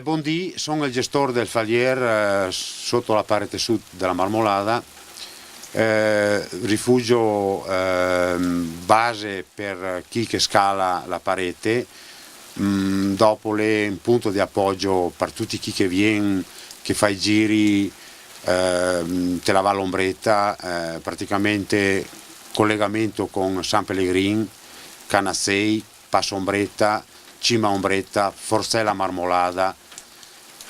Buondì, sono il gestore del Falier sotto la parete sud della Marmolada, rifugio base per chi che scala la parete, dopo un punto di appoggio per tutti chi che viene, che fa i giri, te la va l'ombretta, praticamente collegamento con San Pellegrin, Canassei, Passo Ombretta, Cima Ombretta, Forcella Marmolada.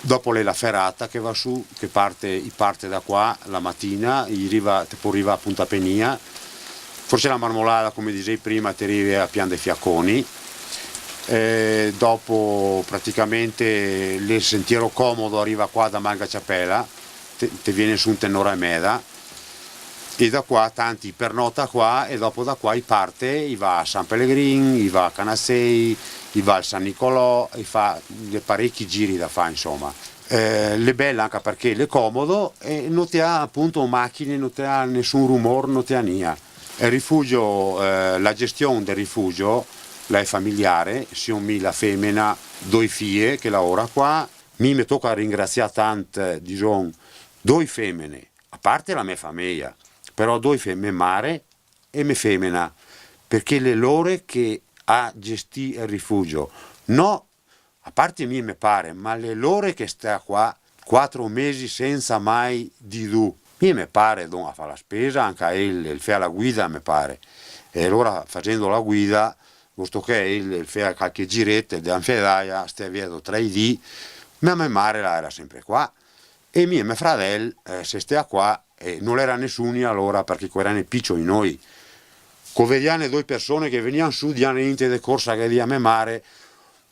Dopo la ferrata che va su, che parte da qua la mattina, poi arriva a Punta Penia, forse la Marmolada, come dicevi prima, ti arriva a Pian dei Fiacconi, dopo praticamente il sentiero comodo arriva qua da Manga Ciapella, ti viene su un tenore e meda, e da qua tanti pernota qua e dopo da qua parte, va a San Pellegrin, va a Canassei, va al San Nicolò e fa parecchi giri da fare, insomma. Le belle anche perché le comodo e non ti ha appunto macchine, non ti ha nessun rumore, non ti ha niente. Il rifugio, la gestione del rifugio la è familiare, sia la femmina, due figlie che lavora qua. Mi tocca ringraziare tanto, diciamo, due femmine, a parte la mia famiglia, però due femmine, mare e mia femmina, perché le loro che a gestire il rifugio, no, a parte mie mi pare, ma le loro che sta qua 4 mesi senza mai di du, mi pare a fare la spesa, anche il fa la guida mi pare, e allora facendo la guida, visto che il fa qualche giretto, da fedaia, stai vedo 3D, ma mia madre era sempre qua, e mio fratello se stia qua, non era nessuno allora perché erano piccioli noi, vediamo due persone che venivano su di niente di corsa che dia a mia madre,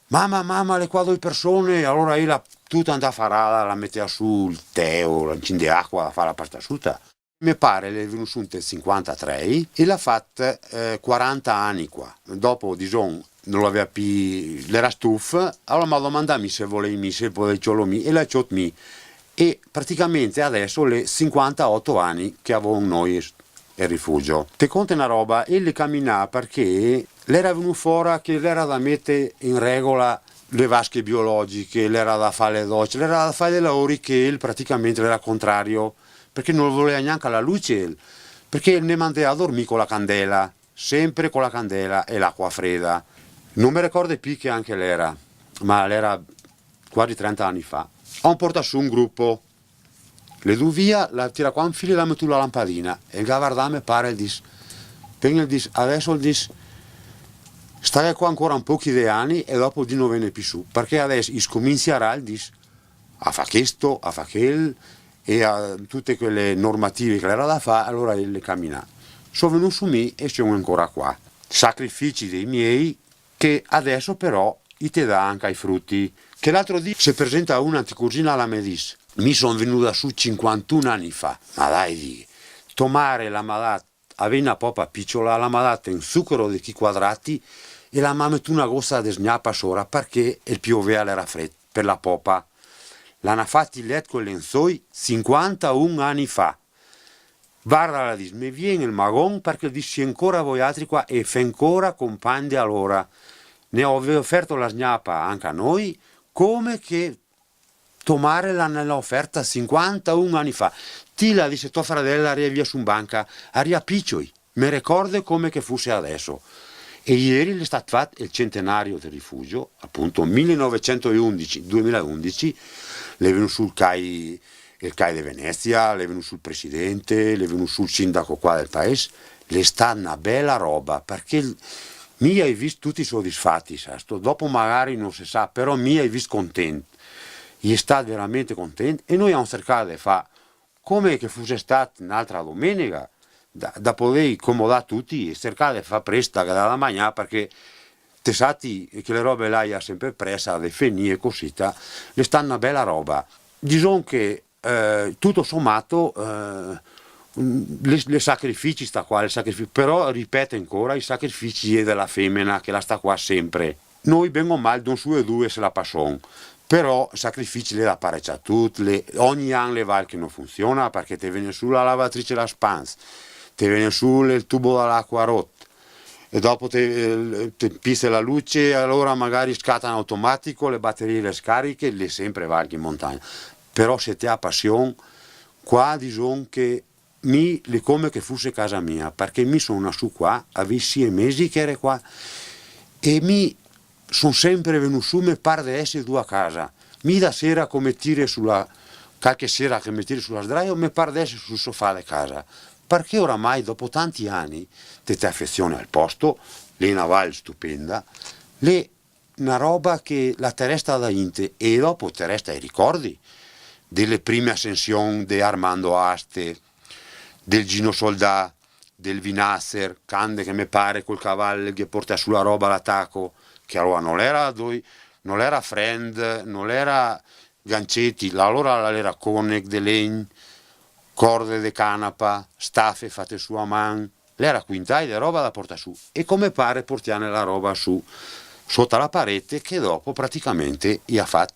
mamma, le qua due persone, allora io tutta andava a fare, la metteva sul tè o l'accende acqua a fare la pasta asciutta. Mi pare le è venuto su nel 53 e l'ha fatta 40 anni qua. Dopo, diciamo, non l'aveva più, l'era stufa, allora mi ha domandato se volevi, se potevi e l'ha ciotto mi. E praticamente adesso le 58 anni che avevamo noi il rifugio. Te conta una roba, e le camminava perché l'era venuto fuori che l'era da mettere in regola le vasche biologiche, l'era da fare le docce, l'era da fare dei lavori che praticamente era contrario, perché non voleva neanche la luce, perché ne mandava a dormire con la candela, sempre con la candela e l'acqua fredda. Non mi ricordo più che anche l'era, ma l'era quasi 30 anni fa. Ho portato su un gruppo, le due via, la tira qua un filo e la metto la lampadina, e il gavardame pare il dis, adesso il dis, stare qua ancora un po' di anni e dopo di non viene più su, perché adesso comincerà il dis a fare questo, a fare quel, e a tutte quelle normative che era da fare, allora le cammina. Sono venuto su me e sono ancora qua. Sacrifici dei miei che adesso però ti dà anche i frutti. Che l'altro dì si presenta una anticugina alla Medis, mi sono venuta su 51 anni fa, ma dai, tomare la malata, aveva proprio picciola, la malata in zucchero di chi quadrati e la mamma tu una gossa di snappa sopra perché il pioveva era freddo per la popa. L'hanno fatto il letto con lenzoi 51 anni fa. Guarda la dice, mi viene il magon perché dice ancora voi altri qua e fa ancora compagni allora. Ne ho offerto la snappa anche a noi, come che Tomare l'hanno offerta 51 anni fa. Tila dice tua fratella aria via su banca, aria piccioi, mi ricordo come che fosse adesso. E ieri è stato fatto il centenario del rifugio, appunto 1911-2011, le venuto sul CAI, il CAI di Venezia, le venuto sul presidente, le venuto sul sindaco qua del paese, le sta una bella roba, perché mi hai visto tutti soddisfatti, dopo magari non si sa, però mi hai visto contento. Gli sta veramente contento e noi abbiamo cercato di fare come che fosse stata un'altra domenica da poter accomodare tutti e cercare di fare presto da mangiare perché te sati che le robe là ha sempre presa le fenie e così le stanno una bella roba diciamo che tutto sommato le sacrifici sta qua però ripeto ancora i sacrifici della femmina che la sta qua sempre noi vengo mal d'un su e due se la passano però sacrifici le da parecchia tutte, ogni anno le val che non funziona perché ti viene su la lavatrice la spanza, ti viene su il tubo dall'acqua rotta e dopo ti pisse la luce e allora magari scattano automatico, le batterie le scariche, le sempre valchi in montagna. Però se ti ha passione, qua diciamo che mi le come che fosse casa mia, perché mi sono su qua, avessi 6 mesi che ero qua e mi sono sempre venuto su, mi pare di essere due a casa. Mi da sera come tiri sulla, qualche sera che mi tiri sulla sdraio, mi pare di essere sul sofà di casa. Perché oramai dopo tanti anni ti affezioni al posto, lì una val stupenda, lì una roba che la te resta da inte e dopo te resta i ricordi delle prime ascensioni di Armando Aste, del Gino Soldà, del Vinasser, Cande che mi pare col cavallo che porta sulla roba l'attacco, che allora non era Friend, non era Gancetti, allora era Conec de Legn, corde de canapa, staffe fatte su a man, l'era quintai di roba da portare su e come pare portiamo la roba su sotto la parete che dopo praticamente gli ha fatto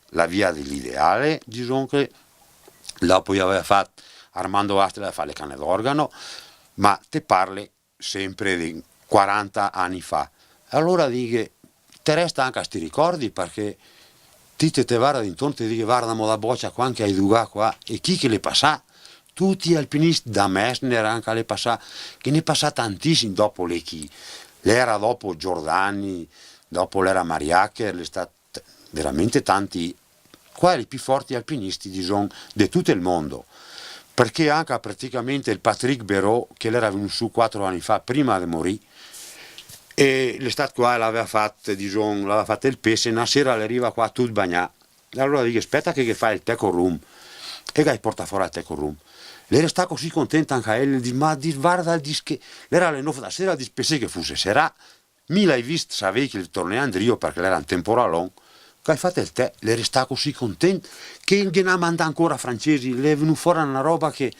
la via dell'ideale, diciamo che dopo gli aveva fatto Armando Astre a fare le canne d'organo, ma te parli sempre di 40 anni fa. Allora dico, te resta anche a sti ricordi perché ti te guarda intorno e dici guardiamo la boccia qua anche ai Dugà qua e chi che le passa? Tutti gli alpinisti da Messner anche le passa, che ne passa tantissimi dopo le chi. L'era dopo Giordani, dopo l'era Mariacher, le sta veramente tanti, qua i più forti alpinisti diciamo, di tutto il mondo. Perché anche praticamente il Patrick Béraud, che l'era venuto su 4 anni fa, prima di morire, e l'estate qua l'aveva fatto, diciamo, l'aveva fatto il pesce, una sera le arriva qua tutto bagnato. Allora dico, aspetta che fa il teco room, e che porta fuori il teco room. Lei resta così contenta anche a lei, dice, ma guarda il disco, l'era alle 9 da sera, dice, pensai che fosse sera, mi l'hai visto, sapevi che il torneo Andrio, perché l'era un temporalone, che hai fatto il tè, le resta così contenta, che ne ha mandato ancora francesi, le è venuta fuori una roba che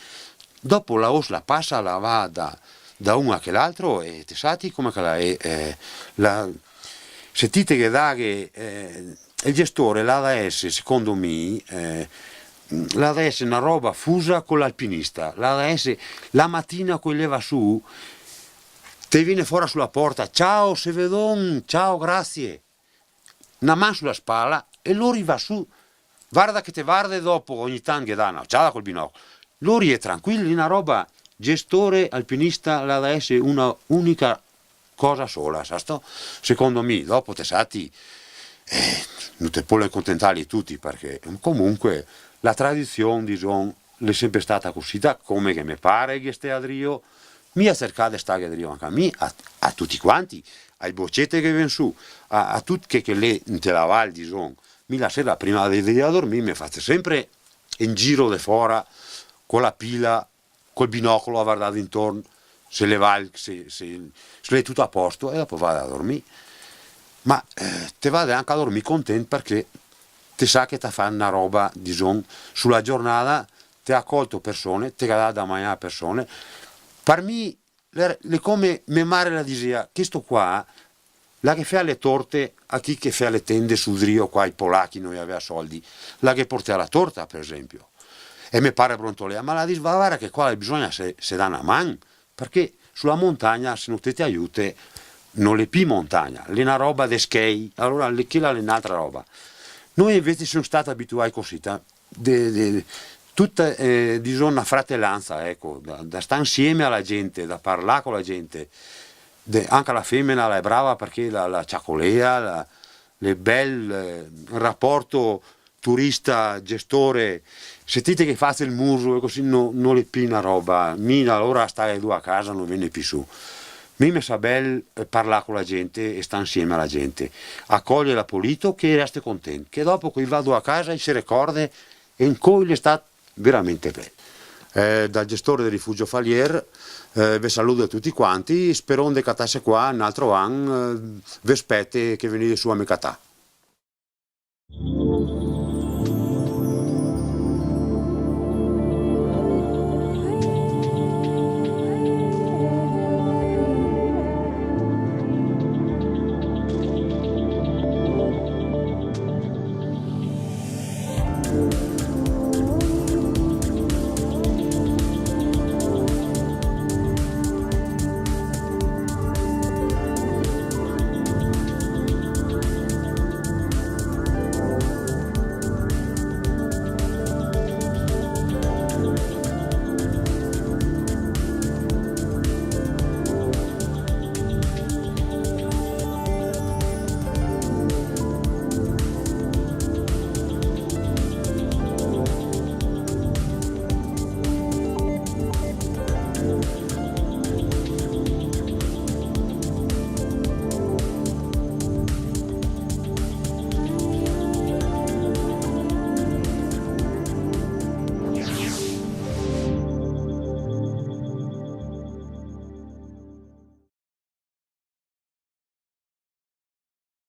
dopo la os la passa, la va da uno a che l'altro e te sati come che sentite che da che il gestore l'ADS secondo me l'ADS è una roba fusa con l'alpinista, l'ADS la mattina che leva su te viene fuori sulla porta, ciao Sevedon, ciao grazie, una mano sulla spalla e lui va su, guarda che te guarda e dopo ogni tanto che dà una ciao col binocolo, lui è tranquillo, una roba gestore alpinista l'ADS è una unica cosa sola, secondo me, dopo te sati non te puoi accontentare tutti perché comunque la tradizione diciamo, è sempre stata così, come che mi pare che stia a Drio, mi ha cercato di stare a Drio anche a me, a tutti quanti, ai boccette che vengono su, a tutti che le te la val, diciamo, mi la sera prima di andare a dormire mi faccio sempre in giro di fuori con la pila, col binocolo a guardare intorno, se le val, se è tutto a posto e dopo vado a dormire. Ma te vado anche a dormire contento perché te sa che ti fa una roba, diciamo, sulla giornata, ti ha accolto persone, ti ha dato da mangiare persone. Per me, le come mia madre la diceva, questo qua, la che fa le torte a chi che fa le tende sul Drio, qua i polacchi non aveva soldi, la che porta la torta, per esempio. E mi pare brontolea, ma la dice, guarda che qua bisogna se dà una mano, perché sulla montagna se non ti aiuti non è più montagna, è una roba di skate, allora quella è un'altra roba. Noi invece siamo stati abituati così, tutta una fratellanza, ecco, da stare insieme alla gente, da parlare con la gente. Anche la femmina è brava perché la ciacolea, le bel rapporto turista-gestore, sentite che fa il muso e così non le pina roba, mina allora stare due a casa non viene più su. Mi sa bel parlare con la gente e sta insieme alla gente, accoglie la Polito che resta contento, che dopo che vado a casa e si ricorda e in cui è stato veramente bello. Dal gestore del rifugio Falier vi saluto a tutti quanti, spero di catarsi qua un altro anno, vi aspetto che venite su a Mecatà.